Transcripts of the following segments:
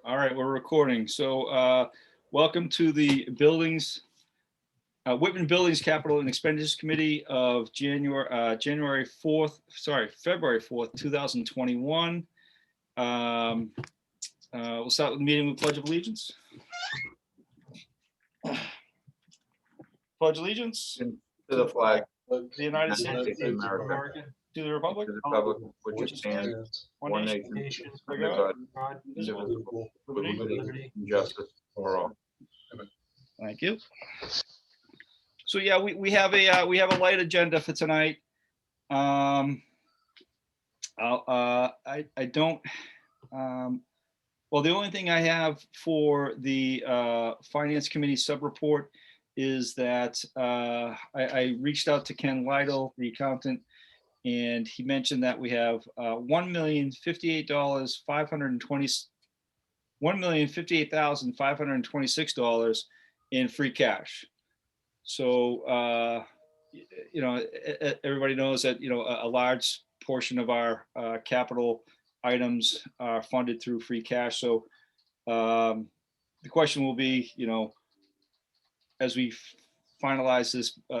All right, we're recording. So welcome to the Whitman Buildings Capital and Expenditures Committee of January 4th, February 4th, 2021. We'll start with the meeting with Pledge of Allegiance. Pledge allegiance To the flag to the United of the States States of America, to the republic, to the republic which stands one nation, nation, under God, indivisible, with liberty and justice for all. Thank you. So yeah, we have a light agenda for tonight. I don't. Well, the only thing I have for the Finance Committee sub-report is that I reached out to Ken Lytle, the accountant, and he mentioned that we have $1,058,526 in free cash. So everybody knows that a large portion of our capital items are funded through free cash. So the question will be, as we finalize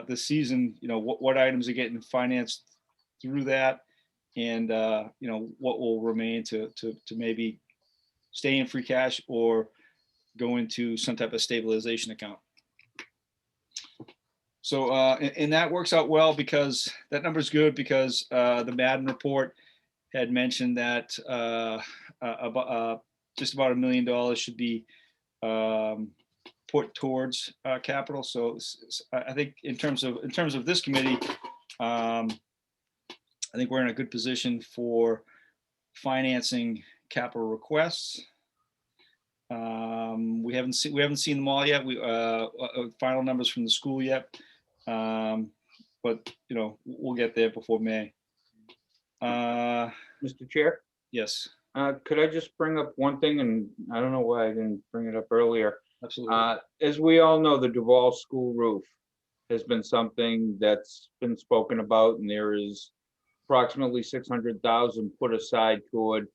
this season, what items are getting financed through that, and what will remain to maybe stay in free cash or go into some type of stabilization account. So and that works out well because that number is good because the Madden report had mentioned that just about $1 million should be put towards capital. So I think in terms of this committee, I think we're in a good position for financing capital requests. We haven't seen them all yet. We final numbers from the school yet, but we'll get there before May. Mr. Chair, Yes, could I just bring up one thing, and I don't know why I didn't bring it up earlier. absolutely. As we all know, the Duval School roof has been something that's been spoken about, and there is approximately 600,000 put aside toward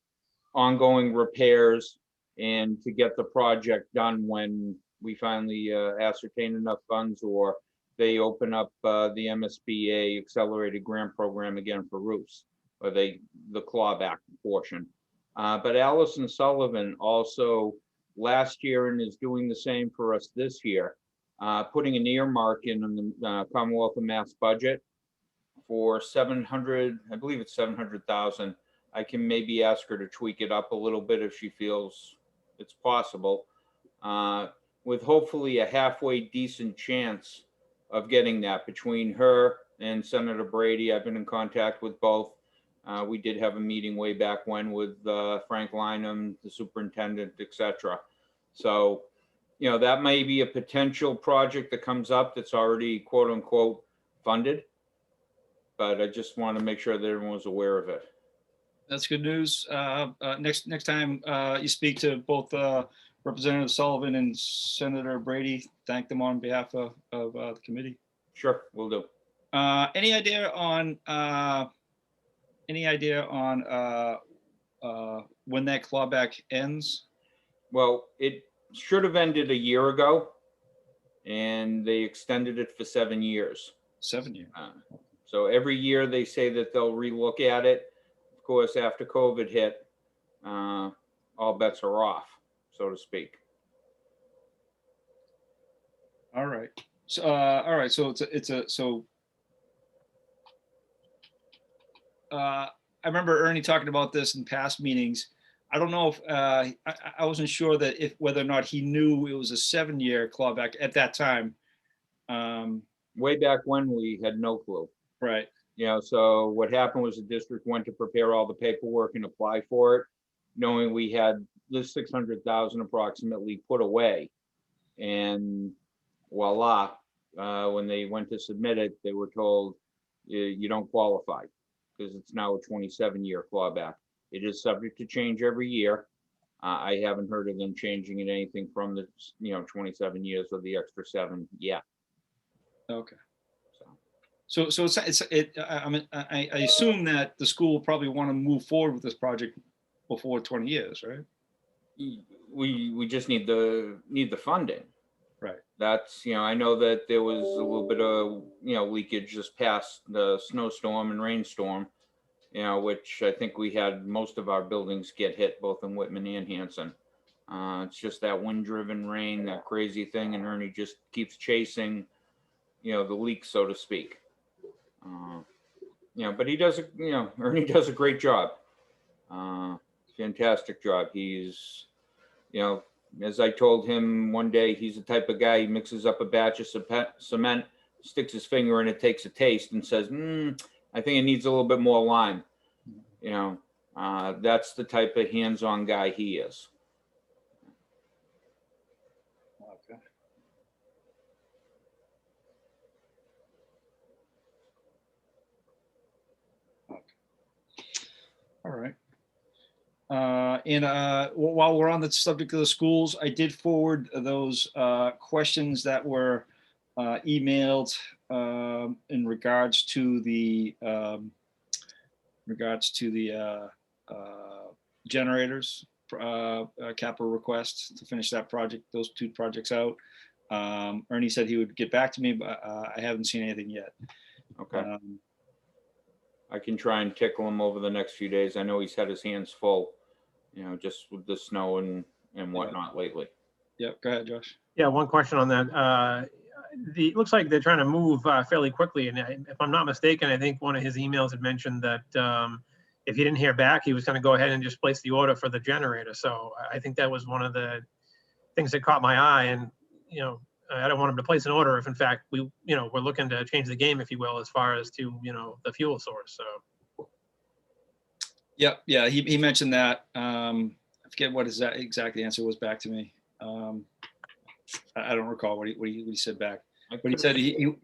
ongoing repairs and to get the project done when we finally ascertain enough funds or they open up the MSBA accelerated grant program again for roofs, or the clawback portion. But Allison Sullivan also last year and is doing the same for us this year, putting an earmark in the Commonwealth of Mass budget for 700, I believe it's 700,000. I can maybe ask her to tweak it up a little bit if she feels it's possible, with hopefully a halfway decent chance of getting that between her and Senator Brady. I've been in contact with both. We did have a meeting way back when with Frank Lynham, the superintendent, etc. So, that may be a potential project that comes up that's already quote unquote funded. But I just want to make sure that everyone was aware of it. That's good news. Next time you speak to both Representative Sullivan and Senator Brady, thank them on behalf of the committee. Sure, we'll do. Any idea on when that clawback ends? Well, it should have ended a year ago, and they extended it for 7 years. 7 years. So every year they say that they'll relook at it. Of course, after COVID hit, all bets are off, so to speak. All right. So all right. So I remember Ernie talking about this in past meetings. I don't know if I wasn't sure that whether or not he knew it was a 7-year clawback at that time. Way back when, we had no clue. Right. So what happened was the district went to prepare all the paperwork and apply for it, knowing we had this 600,000 approximately put away, and voila, when they went to submit it, they were told you don't qualify because it's now a 27-year clawback. It is subject to change every year. I haven't heard of them changing it anything from the 27 years or the extra 7 yet. Okay. So I assume that the school will probably want to move forward with this project before 20 years, right? we just need the funding. Right. That's, I know that there was a little bit of, leakage just past the snowstorm and rainstorm, which I think we had most of our buildings get hit, both in Whitman and Hanson. It's just that wind-driven rain, that crazy thing, and Ernie just keeps chasing, the leak, so to speak. But he does, Ernie does a great job. Fantastic job. He's, as I told him one day, he's the type of guy, he mixes up a batch of cement, sticks his finger in it, takes a taste and says, I think it needs a little bit more lime. That's the type of hands-on guy he is. Okay. All right. While we're on the subject of the schools, I did forward those questions that were emailed in regards to the generators, capital request to finish that project, those two projects out. Ernie said he would get back to me, but I haven't seen anything yet. Okay. I can try and tickle him over the next few days. I know he's had his hands full, just with the snow and whatnot lately. Yep. Go ahead, Josh. Yeah, one question on that. It looks like they're trying to move fairly quickly. And if I'm not mistaken, I think one of his emails had mentioned that if he didn't hear back, he was going to go ahead and just place the order for the generator. So I think that was one of the things that caught my eye. And, I don't want him to place an order if in fact we're looking to change the game, if you will, as far as to, the fuel source. So. Yep. Yeah. He mentioned that. I forget what his exact answer was back to me. I don't recall what he said back, but he said he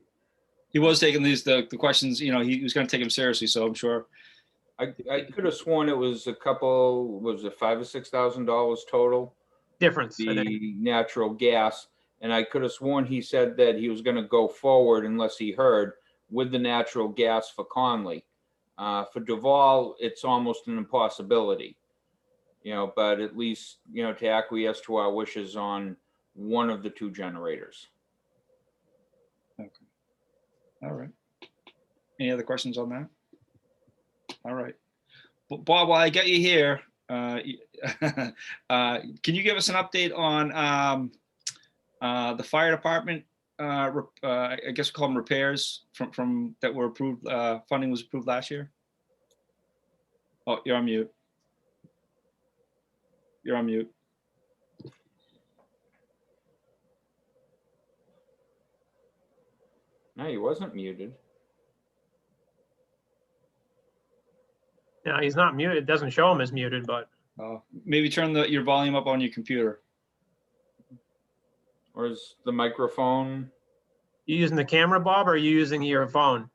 was taking the questions, he was going to take them seriously. So I'm sure. I could have sworn it was a couple, was it $5,000 or $6,000 total? Difference. The natural gas. And I could have sworn he said that he was going to go forward unless he heard with the natural gas for Conley. For Duval, it's almost an impossibility, but at least, to acquiesce to our wishes on one of the two generators. Okay. All right. Any other questions on that? All right. Bob, while I got you here, can you give us an update on the fire department? I guess we call them repairs from that were approved. Funding was approved last year. Oh, you're on mute. You're on mute. No, he wasn't muted. No, he's not muted. It doesn't show him as muted, but. Maybe turn your volume up on your computer. Or is the microphone? You using the camera, Bob, or are you using your phone?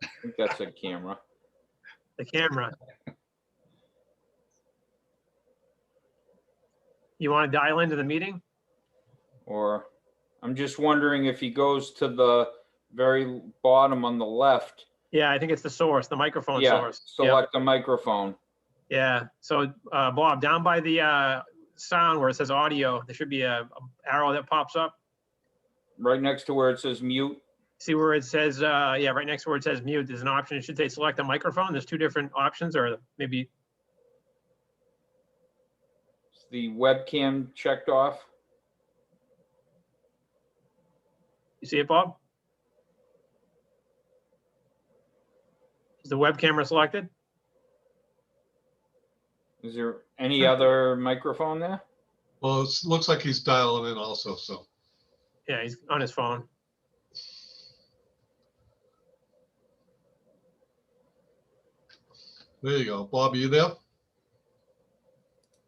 I think that's a camera. The camera. You want to dial into the meeting? Or I'm just wondering if he goes to the very bottom on the left. Yeah, I think it's the source, the microphone source. Select the microphone. Yeah. So, Bob, down by the sound where it says audio, there should be a arrow that pops up. Right next to where it says mute. See where it says, right next to where it says mute, there's an option. It should say select a microphone. There's two different options, or maybe. Is the webcam checked off? You see it, Bob? Is the web camera selected? Is there any other microphone there? Well, it looks like he's dialing in also, so. Yeah, he's on his phone. There you go. Bob, are you there?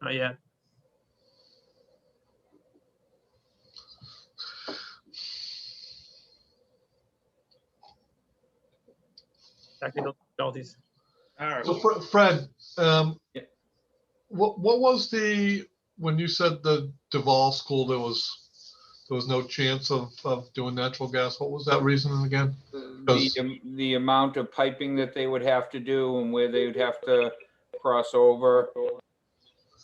Not yet. Technical difficulties. All right. So Fred, Yeah. what was when you said the Duval school, there was no chance of doing natural gas? What was that reason again? The amount of piping that they would have to do and where they would have to cross over.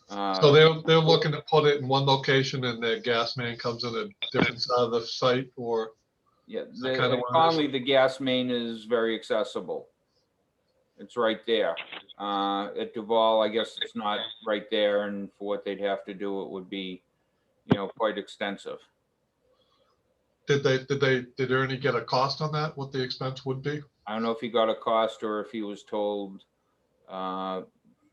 So they're looking to put it in one location and their gas main comes in a different side of the site, or? Yeah, that kind of at what it is? Conley, the gas main is very accessible. It's right there. At Duval, I guess it's not right there, and for what they'd have to do, it would be, quite extensive. Did Ernie get a cost on that, what the expense would be? I don't know if he got a cost or if he was told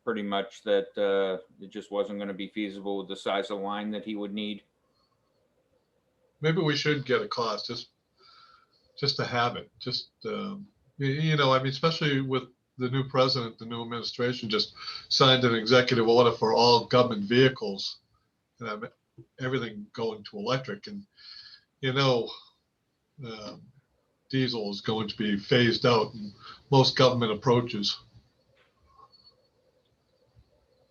pretty much that it just wasn't going to be feasible with the size of line that he would need. Maybe we should get a cost, just to have it, I mean, especially with the new president, the new administration just signed an executive order for all government vehicles, and everything going to electric, and diesel is going to be phased out in most government approaches.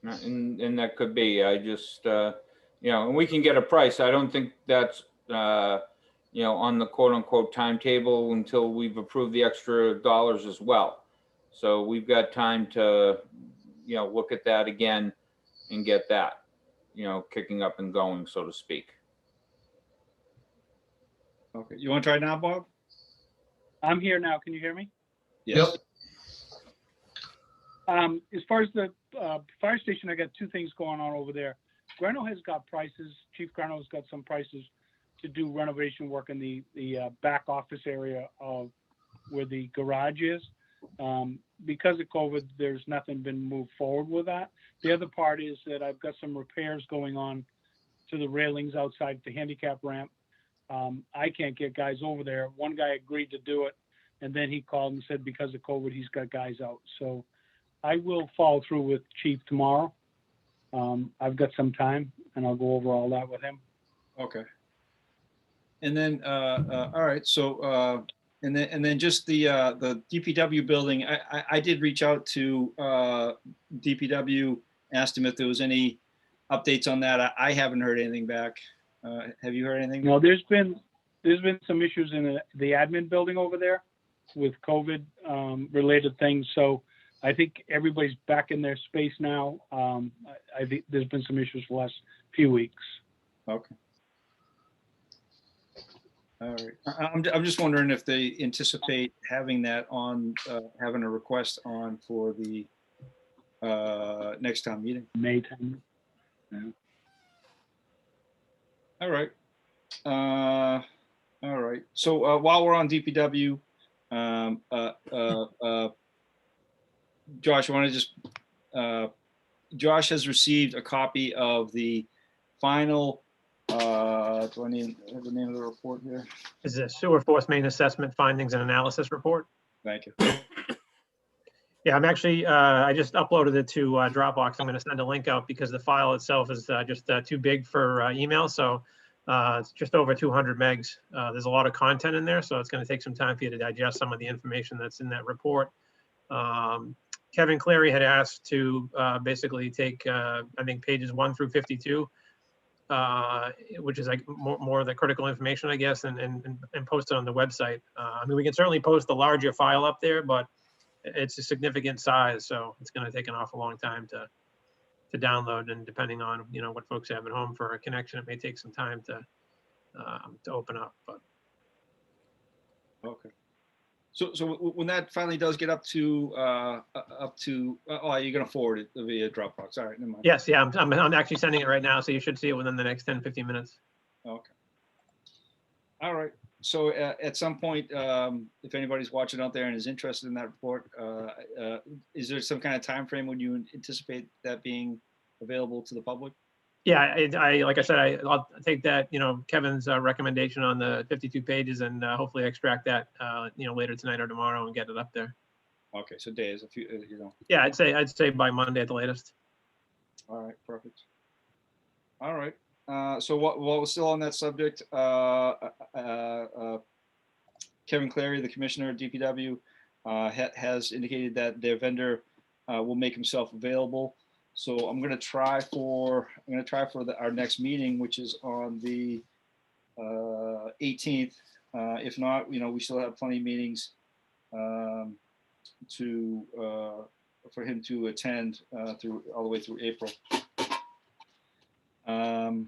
And that could be. I just, and we can get a price. I don't think that's, on the quote unquote timetable until we've approved the extra dollars as well. So we've got time to, look at that again and get that, kicking up and going, so to speak. Okay, you want to try now, Bob? I'm here now. Can you hear me? Yes. As far as the fire station, I got two things going on over there. Greno has got prices. Chief Greno has got some prices to do renovation work in the back office area of where the garage is. Because of COVID, there's nothing been moved forward with that. The other part is that I've got some repairs going on to the railings outside the handicap ramp. I can't get guys over there. One guy agreed to do it, and then he called and said because of COVID, he's got guys out. So I will follow through with Chief tomorrow. I've got some time, and I'll go over all that with him. Okay. And then, all right, so, and then just the DPW building, I did reach out to DPW, asked him if there was any updates on that. I haven't heard anything back. Have you heard anything? No, there's been some issues in the admin building over there with COVID related things. So I think everybody's back in their space now. I think there's been some issues for the last few weeks. Okay. All right. I'm just wondering if they anticipate having that on, having a request on for the next town meeting. May 10th. Yeah. All right. All right. So while we're on DPW, Josh, I want to just, Josh has received a copy of the final, do I need to have the name of the report here? Is it sewer force main assessment findings and analysis report? Thank you. Yeah, I'm actually, I just uploaded it to Dropbox. I'm going to send a link out because the file itself is just too big for email. So it's just over 200 megs. There's a lot of content in there, so it's going to take some time for you to digest some of the information that's in that report. Kevin Clary had asked to basically take, I think, pages 1 through 52, which is like more of the critical information, I guess, and post it on the website. I mean, we can certainly post the larger file up there, but it's a significant size, so it's going to take an awful long time to download, and depending on what folks have at home for a connection, it may take some time to open up. But Okay. So when that finally does get up to oh, you're going to forward it via Dropbox. All right, never mind. yes, yeah, I'm actually sending it right now, so you should see it within the next 10-15 minutes. Okay. All right. So at some point, if anybody's watching out there and is interested in that report, is there some kind of time frame when you anticipate that being available to the public? Yeah, I like I said, I'll take that, Kevin's recommendation on the 52 pages and hopefully extract that, later tonight or tomorrow and get it up there. Okay, so days, a few, Yeah, I'd say by Monday at the latest. All right, perfect. All right. So while we're still on that subject, Kevin Clary, the commissioner at DPW, has indicated that their vendor will make himself available. So I'm going to try for our next meeting, which is on the 18th. If not, we still have plenty of meetings for him to attend through all the way through April. So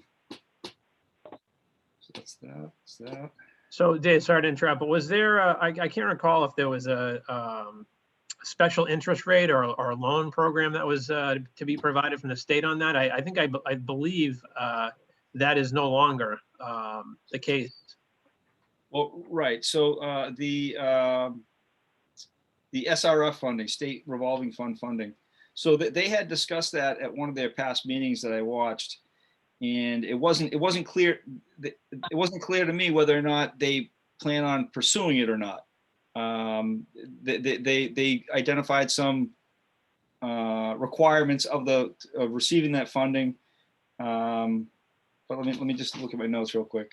that's that. That's that. So Dave, sorry to interrupt, but was there, I can't recall if there was a special interest rate or a loan program that was to be provided from the state on that? I think I believe that is no longer the case. Well, right. So the SRF funding, state revolving fund funding. So they had discussed that at one of their past meetings that I watched, and it wasn't clear. It wasn't clear to me whether or not they plan on pursuing it or not. They identified some requirements of receiving that funding. But let me just look at my notes real quick.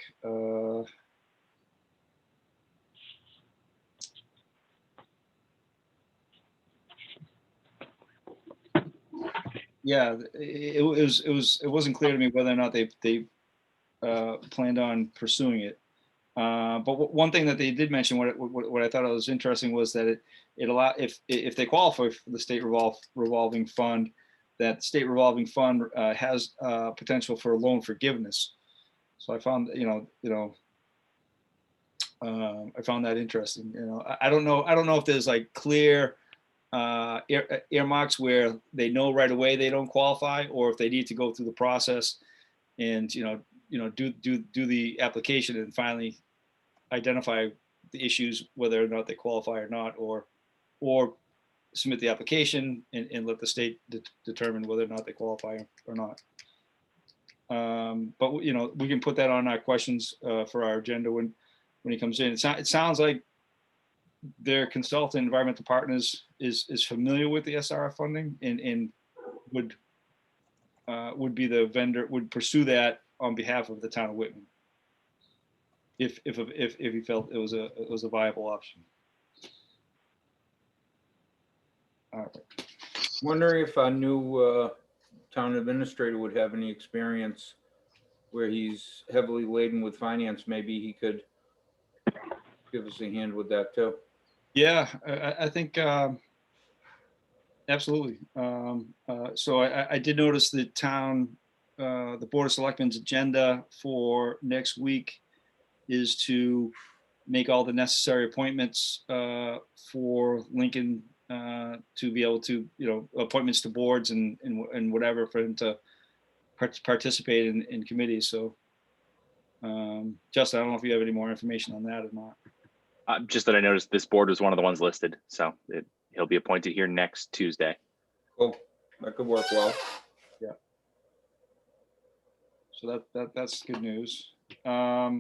Yeah, it wasn't clear to me whether or not they planned on pursuing it. But one thing that they did mention, what I thought was interesting, was that it allow if they qualify for the state revolving fund, that state revolving fund has potential for loan forgiveness. So I found I found that interesting. I don't know if there's like clear earmarks where they know right away they don't qualify, or if they need to go through the process and do the application and finally identify the issues, whether or not they qualify or not, or submit the application and let the state determine whether or not they qualify or not. But we can put that on our questions for our agenda when he comes in. It sounds like their consultant, Environmental Partners, is familiar with the SRF funding and would be the vendor, would pursue that on behalf of the town of Whitman, if he felt it was a viable option. All right. Wondering if our new town administrator would have any experience where he's heavily laden with finance. Maybe he could give us a hand with that too. Yeah, I think absolutely. So I did notice the Board of Selectmen's agenda for next week is to make all the necessary appointments for Lincoln to be able to, appointments to boards and whatever, for him to participate in committees. So, Justin, I don't know if you have any more information on that or not. Just that I noticed this board was one of the ones listed, so he'll be appointed here next Tuesday. Cool, that could work well. Yeah. So that's good news. All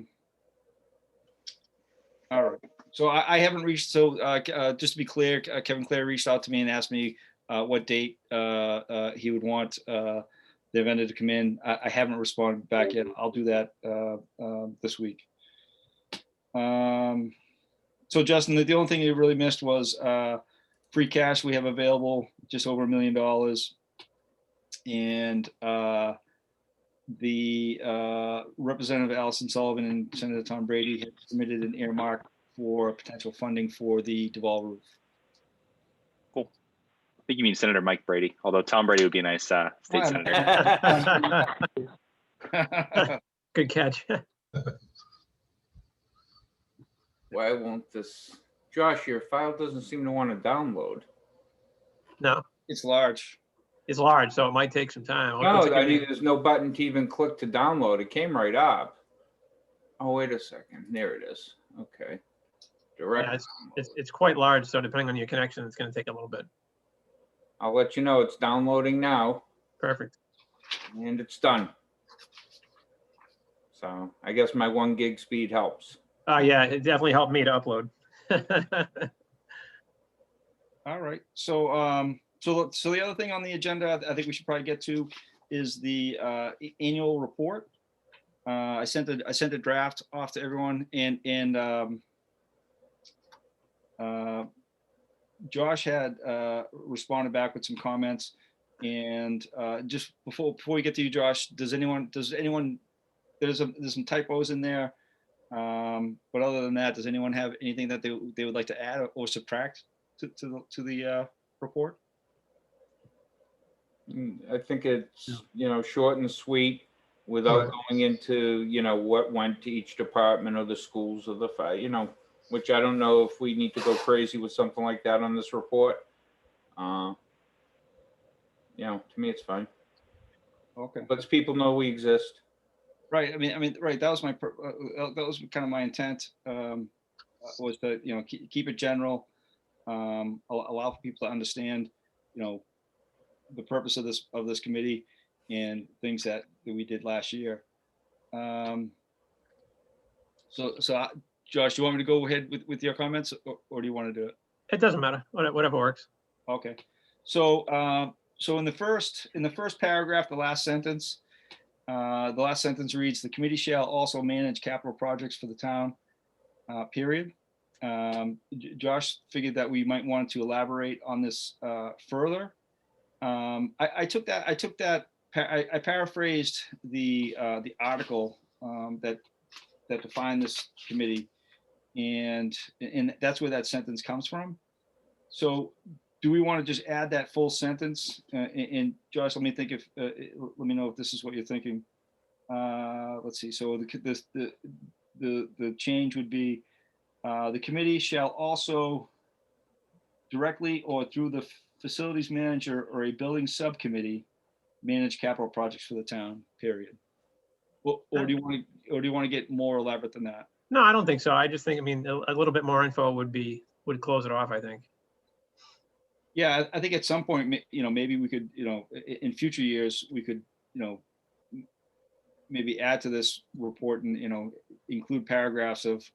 right. So I haven't reached. So just to be clear, Kevin Clare reached out to me and asked me what date he would want the vendor to come in. I haven't responded back yet. I'll do that this week. So Justin, the only thing you really missed was free cash. We have available just over $1 million, and the Representative Allison Sullivan and Senator Tom Brady have submitted an earmark for potential funding for the Duval roof. Cool. I think you mean Senator Mike Brady, although Tom Brady would be a nice state senator. Good catch. Why won't this, Josh, your file doesn't seem to want to download. No, It's large. it's large, so it might take some time. No, I mean, there's no button to even click to download. It came right up. Oh, wait a second. There it is. Okay. Direct. Yeah, it's quite large, so depending on your connection, it's going to take a little bit. I'll let you know it's downloading now. Perfect. And it's done. So I guess my 1 gig speed helps. Yeah, it definitely helped me to upload. All right. So so the other thing on the agenda I think we should probably get to is the annual report. I sent a draft off to everyone, and Josh had responded back with some comments. And just before we get to you, Josh, does anyone there's some typos in there, but other than that, does anyone have anything that they would like to add or subtract to the report? I think it's, short and sweet. without Right. going into, what went to each department or the schools or the fire, which I don't know if we need to go crazy with something like that on this report. To me, it's fine. Okay. Lets people know we exist. Right. Right. That was that was kind of my intent, was to, keep it general, allow for people to understand, the purpose of this committee and things that we did last year. Josh, do you want me to go ahead with your comments, or do you want to do it? It doesn't matter, whatever works. Okay. So in the first paragraph, the last sentence reads, "The committee shall also manage capital projects for the town," period. Josh figured that we might want to elaborate on this further. I paraphrased the article that defined this committee, and that's where that sentence comes from. So do we want to just add that full sentence? And Josh, let me think if let me know if this is what you're thinking. Let's see. So the change would be, the committee shall also directly or through the facilities manager or a building subcommittee manage capital projects for the town, period. Or do you want to get more elaborate than that? No, I don't think so. I just think, a little bit more info would close it off, I think. Yeah, I think at some point, maybe we could, in future years, we could, maybe add to this report and, include paragraphs of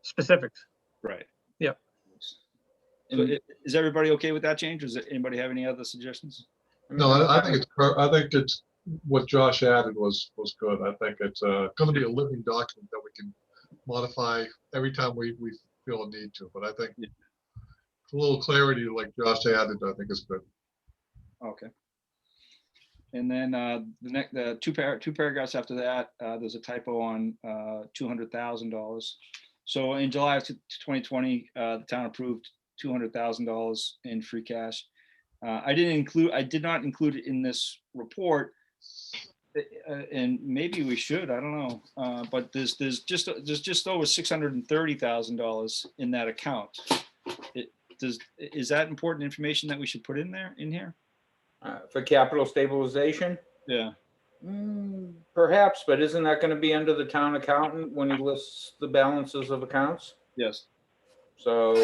Specifics. right. Yep. So is everybody okay with that change? Does anybody have any other suggestions? No, I think it's what Josh added was good. I think it's going to be a living document that we can modify every time we feel a need to. But I think a little clarity, like Josh added, I think is good. Okay. And then the two paragraphs after that, there's a typo on $200,000. So in July of 2020, the town approved $200,000 in free cash. I did not include it in this report, and maybe we should. I don't know, but there's just over $630,000 in that account. Is that important information that we should put in here? For capital stabilization? Yeah. Perhaps, but isn't that going to be under the town accountant when he lists the balances of accounts? Yes. So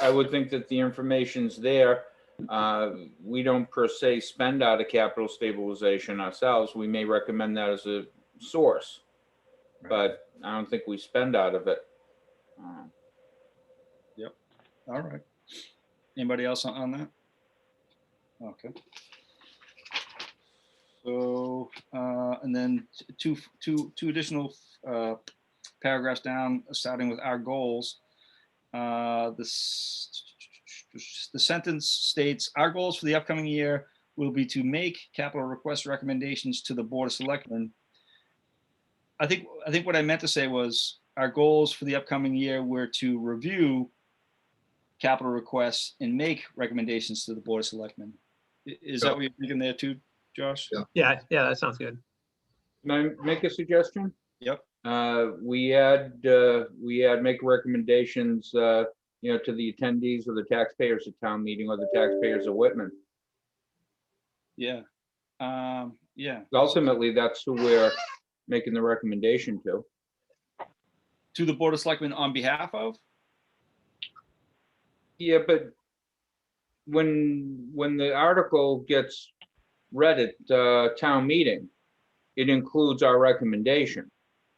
I would think that the information's there. We don't per se spend out of capital stabilization ourselves. We may recommend that as a source, but I don't think we spend out of it. Yep. All right. Anybody else on that? Okay. So, and then two additional paragraphs down, starting with our goals. The sentence states, "Our goals for the upcoming year will be to make capital request recommendations to the Board of Selectmen." I think what I meant to say was, our goals for the upcoming year were to review capital requests and make recommendations to the Board of Selectmen. Is that what you're thinking there too, Josh? Yeah, that sounds good. Can I make a suggestion? Yep. We had make recommendations, to the attendees or the taxpayers at town meeting or the taxpayers of Whitman. Yeah. Yeah. Ultimately, that's who we're making the recommendation to. To the Board of Selectmen on behalf of? Yeah, but when the article gets read at town meeting, it includes our recommendation.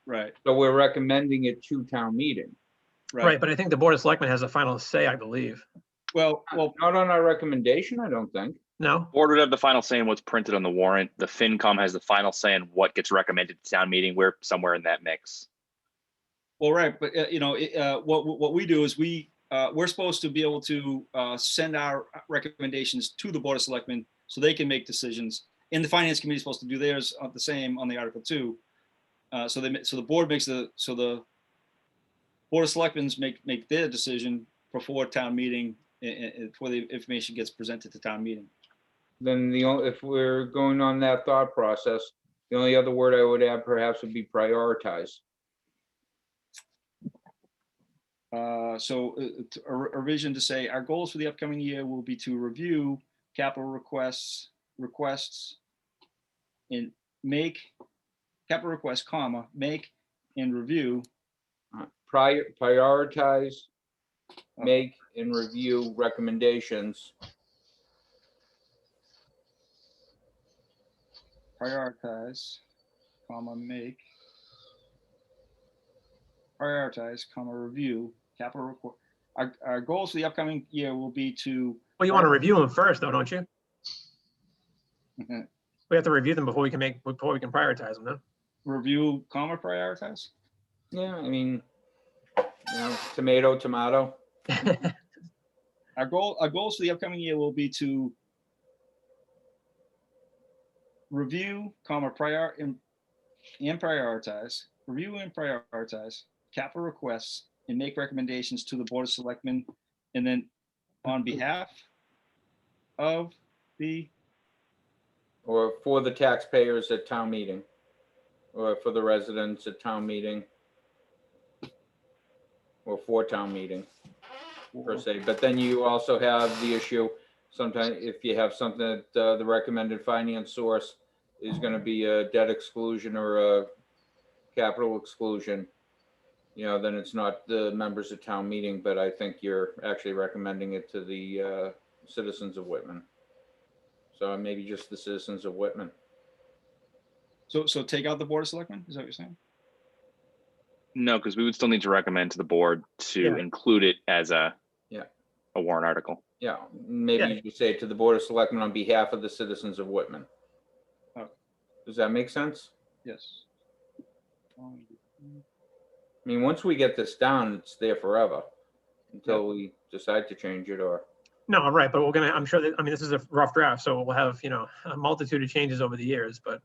Right. So we're recommending it to town meeting. Right, but I think the Board of Selectmen has a final say, I believe. Well, Not on our recommendation, I don't think. No? Board would have the final say in what's printed on the warrant. The FinCom has the final say in what gets recommended to town meeting. We're somewhere in that mix. well, right, but what we do is we're supposed to be able to send our recommendations to the Board of Selectmen so they can make decisions. And the Finance Committee is supposed to do theirs the same on the Article 2. So the board makes the Board of Selectmen make their decision before town meeting, before the information gets presented to town meeting. Then if we're going on that thought process, The only other word I would add perhaps would be prioritize. So a revision to say, our goals for the upcoming year will be to review capital requests and make capital requests, comma, make and review. Prioritize, make and review recommendations. Prioritize, comma, make. Prioritize, comma, review capital request. Our goals for the upcoming year will be to. Well, you want to review them first, though, don't you? We have to review them before we can prioritize them, no? Review, comma, prioritize. Yeah, I mean, tomato, tomato. Our goals for the upcoming year will be to review, comma, and prioritize, review and prioritize capital requests and make recommendations to the Board of Selectmen, and then on behalf of the, Or for the taxpayers at town meeting, or for the residents at town meeting, or for town meeting per se. But then you also have the issue, sometimes if you have something that the recommended finance source is going to be a debt exclusion or a capital exclusion, then it's not the members of town meeting, but I think you're actually recommending it to the citizens of Whitman. So maybe just the citizens of Whitman. so take out the Board of Selectmen, is that what you're saying? No, because we would still need to recommend to the board to Yeah. include it as a warrant article. Yeah, maybe you say to the Board of Selectmen on behalf of the citizens of Whitman. Oh. Does that make sense? Yes. I mean, once we get this down, it's there forever until we decide to change it or. No, right, but I'm sure that, this is a rough draft, so we'll have, a multitude of changes over the years, but.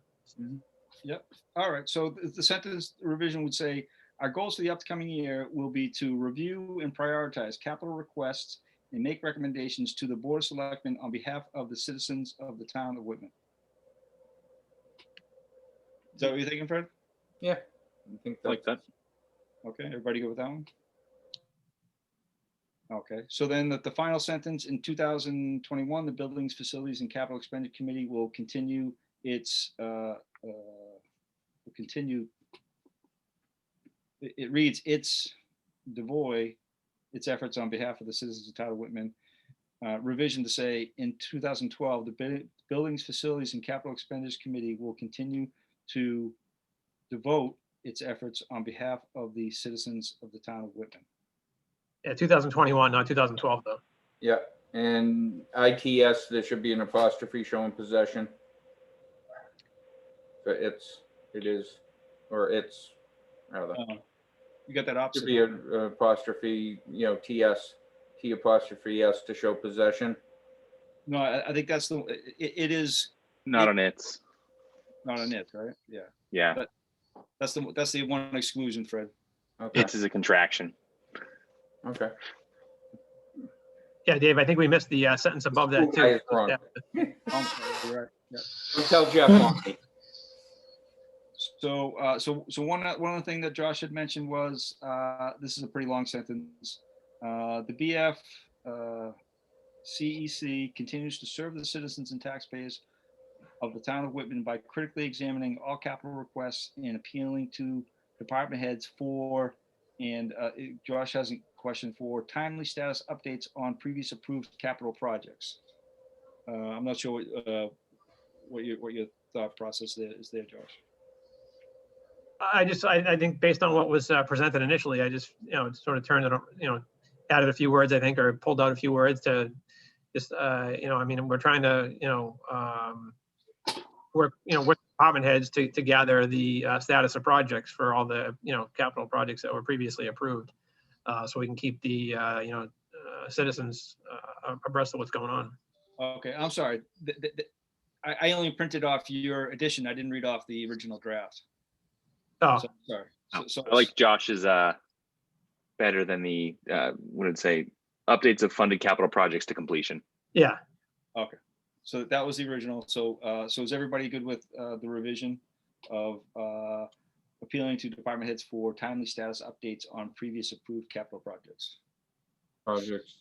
Yep. All right. So the sentence revision would say, our goals for the upcoming year will be to review and prioritize capital requests and make recommendations to the Board of Selectmen on behalf of the citizens of the town of Whitman. Is that what you're thinking, Fred? Yeah, I think Like that. Okay, everybody go with that one? Okay, so then the final sentence, in 2021, the Buildings, Facilities, and Capital Expenditure Committee will continue its, it reads, its efforts on behalf of the citizens of the town of Whitman. Revision to say, in 2012, the Buildings, Facilities, and Capital Expenditures Committee will continue to devote its efforts on behalf of the citizens of the town of Whitman. Yeah, 2021, not 2012, though. Yeah, and ITS, there should be an apostrophe showing possession. So it's rather. You got that opposite. Should be an apostrophe, TS, T apostrophe S to show possession. No, I think that's it is Not on its. not an it, right? Yeah. Yeah. But that's the one exclusion, Fred. Okay, Its is a contraction. okay. Yeah, Dave, I think we missed the sentence above that, Guy is too. wrong. Yeah. I'm sorry, you're right. Yeah. Don't tell Jeff on me. So one other thing that Josh had mentioned was, this is a pretty long sentence. The BF CEC continues to serve the citizens and taxpayers of the town of Whitman by critically examining all capital requests and appealing to department heads for, and Josh has a question for, timely status updates on previous approved capital projects. I'm not sure what your thought process is there, Josh. I think based on what was presented initially, I just, sort of turned it, added a few words, I think, or pulled out a few words to just, we're trying to, work, with department heads to gather the status of projects for all the, capital projects that were previously approved. So we can keep the, citizens abreast of what's going on. Okay, I'm sorry. I only printed off your edition. I didn't read off the original draft. Oh, So, sorry. So I like Josh's better than the what did it say? Updates of funded capital projects to completion. yeah. Okay, so that was the original. So is everybody good with the revision? of appealing to department heads for timely status updates on previous approved capital projects. Projects,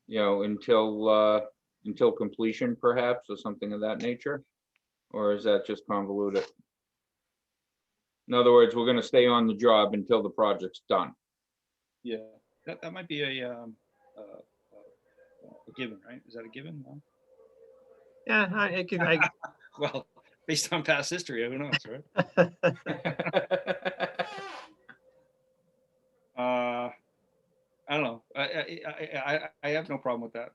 until completion perhaps, or something of that nature? Or is that just convoluted? In other words, we're gonna stay on the job until the project's done. Yeah, that might be a given, right? Is that a given? No? Yeah, Well, based on past history, who knows, right? I don't know. I have no problem with that.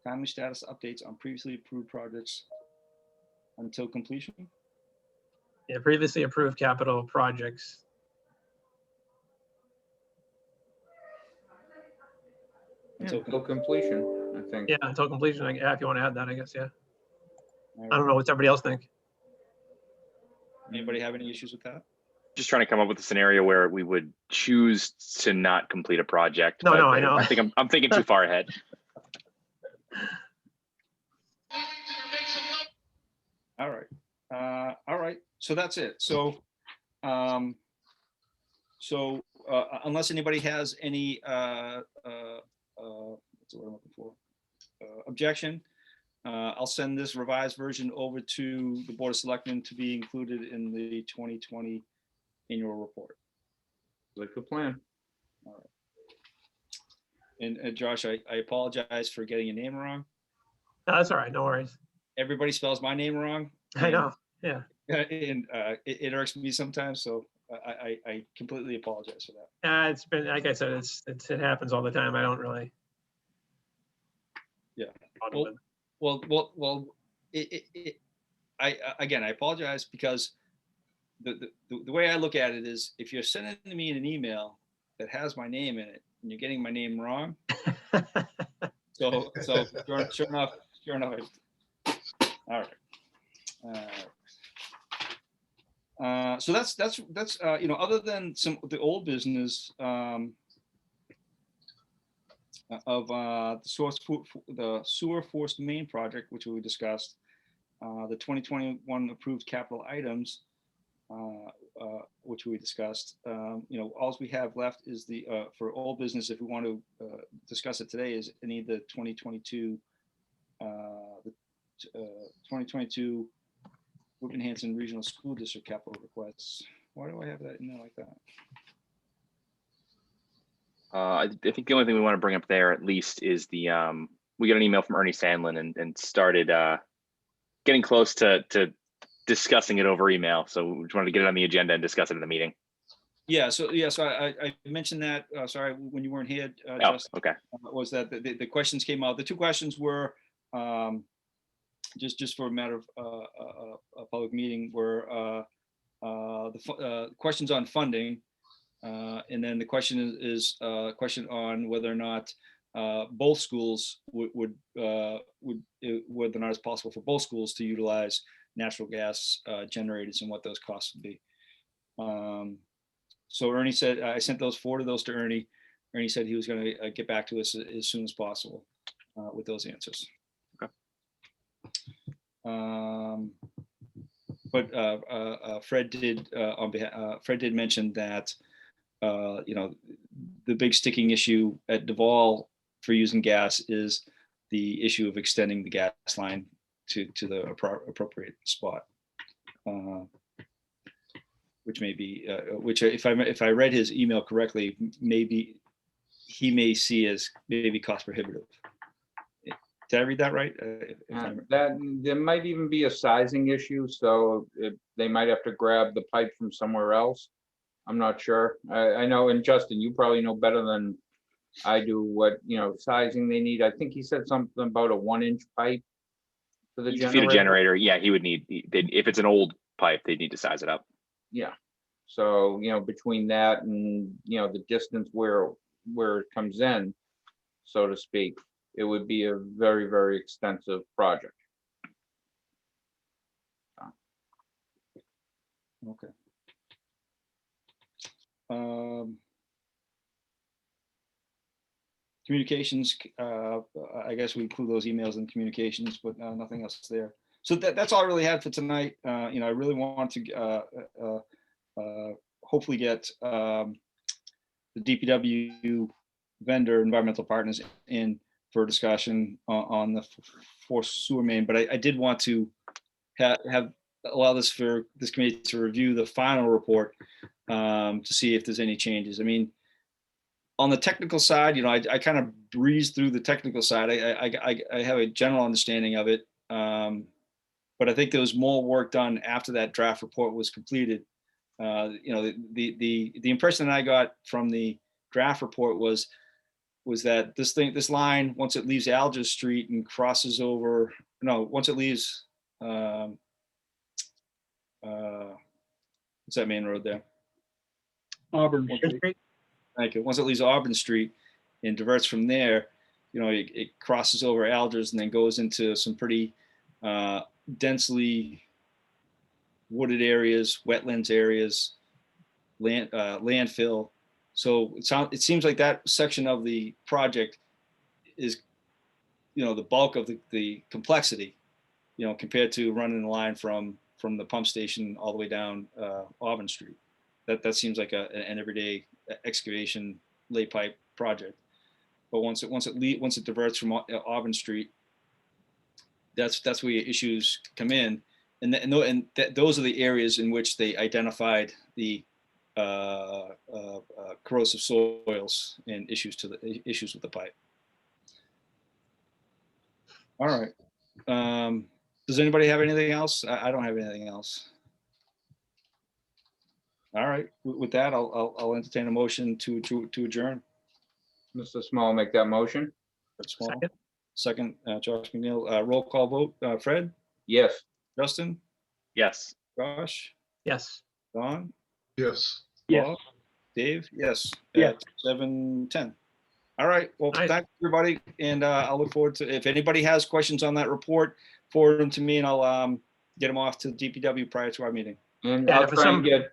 Timely status updates on previously approved projects until completion. yeah, previously approved capital projects. Until Until completion, I think. Yeah, until completion. Yeah, if you want to add that, I guess, yeah. All I don't right. know, what's everybody else think? Anybody have any issues with that? Just trying to come up with a scenario where we would choose to not complete a project. No, but no, I know. I think I'm thinking too far ahead. All right. All right. So that's it. So, unless anybody has any, what's the word I'm looking for? Objection, I'll send this revised version over to the Board of Selectmen to be included in the 2020 annual report. Like a plan. And Josh, I apologize for getting your name wrong. No, that's all right, no worries. Everybody spells my name wrong. I know, yeah. And it irks me sometimes, so I completely apologize for that. It's been, like I said, it happens all the time. I don't really. Yeah. bother with it. Well, I apologize because the way I look at it is, if you're sending me an email that has my name in it and you're getting my name wrong, so sure enough. All right. So that's other than the old business of the sewer forced main project, which we discussed, the 2021 approved capital items, which we discussed. All we have left is the for old business, if we want to discuss it today, is any of the 2022 Whitman Hanson Regional School District capital requests. Why do I have that in there like that? I think the only thing we want to bring up there at least is the we got an email from Ernie Sandlin and started getting close to discussing it over email. So we just wanted to get it on the agenda and discuss it in the meeting. Yeah. So I mentioned that. Sorry, when you weren't here, Justin, okay. Was that the questions came out? The two questions were just for a matter of a public meeting were the questions on funding. And then the question is a question on whether or not both schools would whether or not it's possible for both schools to utilize natural gas generators and what those costs would be. So Ernie said, I sent forwarded those to Ernie. Ernie said he was going to get back to us as soon as possible with those answers. Okay. But Fred did mention that the big sticking issue at Duval for using gas is the issue of extending the gas line to the appropriate spot, which may be which if I read his email correctly, maybe he may see as maybe cost prohibitive. Did I read that right? That there might even be a sizing issue, so they might have to grab the pipe from somewhere else. I'm not sure. I know, and Justin, you probably know better than I do what sizing they need. I think he said something about a 1-inch pipe for the To feed a generator, yeah, he would need. If it's an old pipe, they'd need to size it up. Yeah. So between that and the distance where it comes in, so to speak, it would be a very, very extensive project. Okay. Communications, I guess we include those emails in communications, but nothing else there. So that's all I really had for tonight. You know, I really want to hopefully get the DPW vendor, environmental partners in for a discussion on the forced sewer main. But I did want to have allow this committee to review the final report to see if there's any changes. I mean, on the technical side, you know, I kind of breezed through the technical side. I have a general understanding of it. But I think there was more work done after that draft report was completed. You know, the impression that I got from the draft report was that this line, once it leaves Alger Street and crosses over, no, once it leaves, what's that main road there? Auburn Once Street. Thank you. Once it leaves Auburn Street and diverts from there, you know, it crosses over Algers and then goes into some pretty densely wooded areas, wetlands areas, landfill. So it seems like that section of the project is, you know, the bulk of the complexity, you know, compared to running the line from the pump station all the way down Auburn Street. That seems like an everyday excavation lay pipe project. But once it diverts from Auburn Street, that's where issues come in, and those are the areas in which they identified the corrosive soils and issues with the pipe. All right. Does anybody have anything else? I don't have anything else. All right. With that, I'll entertain a motion to adjourn. Mr. Small, make that motion? Small. Second. Second, Josh McNeil. Roll call vote. Fred, Yes. Justin, Yes. Josh, Yes. Don, Yes. Yes. Bob, Dave. Yes. Yes. At 7:10. All right. Well, Nice. thanks everybody, and I'll look forward to, if anybody has questions on that report, forward them to me, and I'll get them off to DPW prior to our meeting. And Yeah, I'll for try some- and get